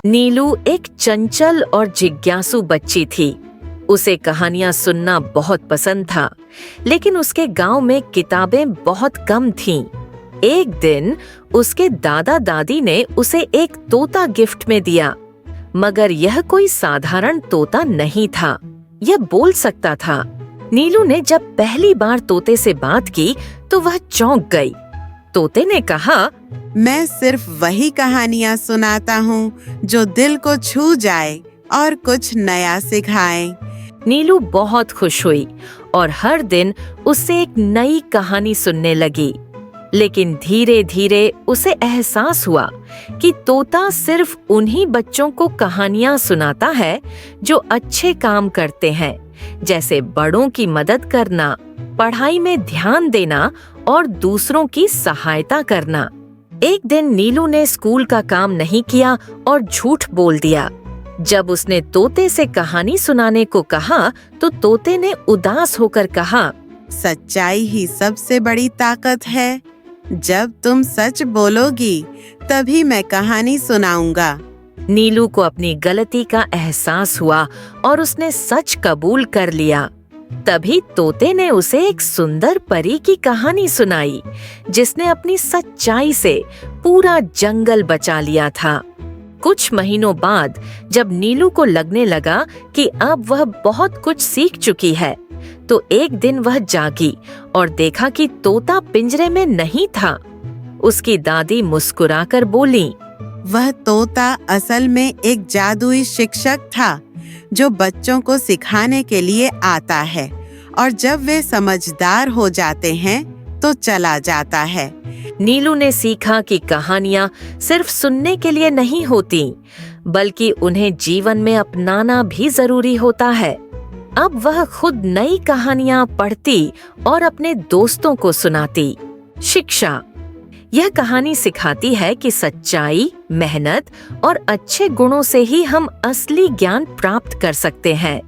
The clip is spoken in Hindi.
नीलू एक चंचल और जिज्ञासु बच्ची थी। उसे कहानियां सुनना बहुत पसंद था, लेकिन उसके गांव में किताबें बहुत कम थीं। एक दिन उसके दादा दादी ने उसे एक तोता गिफ्ट में दिया, मगर यह कोई साधारण तोता नहीं था। यह बोल सकता था। नीलू ने जब पहली बार तोते से बात की तो वह चौंक गई। तोते ने कहा, मैं सिर्फ वही कहानियाँ सुनाता हूँ जो दिल को छू जाए और कुछ नया सिखाए। नीलू बहुत खुश हुई और हर दिन उससे एक नई कहानी सुनने लगी। लेकिन धीरे धीरे उसे एहसास हुआ कि तोता सिर्फ उन्हीं बच्चों को कहानियां सुनाता है जो अच्छे काम करते हैं, जैसे बड़ों की मदद करना, पढ़ाई में ध्यान देना और दूसरों की सहायता करना। एक दिन नीलू ने स्कूल का काम नहीं किया और झूठ बोल दिया। जब उसने तोते से कहानी सुनाने को कहा तो तोते ने उदास होकर कहा, सच्चाई ही सबसे बड़ी ताकत है। जब तुम सच बोलोगी तभी मैं कहानी सुनाऊंगा। नीलू को अपनी गलती का एहसास हुआ और उसने सच कबूल कर लिया। तभी तोते ने उसे एक सुंदर परी की कहानी सुनाई, जिसने अपनी सच्चाई से पूरा जंगल बचा लिया था। कुछ महीनों बाद जब नीलू को लगने लगा कि अब वह बहुत कुछ सीख चुकी है, तो एक दिन वह जागी और देखा कि तोता पिंजरे में नहीं था। उसकी दादी मुस्कुराकर बोली, वह तोता असल में एक जादुई शिक्षक था जो बच्चों को सिखाने के लिए आता है, और जब वे समझदार हो जाते हैं तो चला जाता है। नीलू ने सीखा कि कहानियां सिर्फ सुनने के लिए नहीं होती, बल्कि उन्हें जीवन में अपनाना भी जरूरी होता है। अब वह खुद नई कहानियां पढ़ती और अपने दोस्तों को सुनाती। शिक्षा। यह कहानी सिखाती है कि सच्चाई, मेहनत और अच्छे गुणों से ही हम असली ज्ञान प्राप्त कर सकते हैं।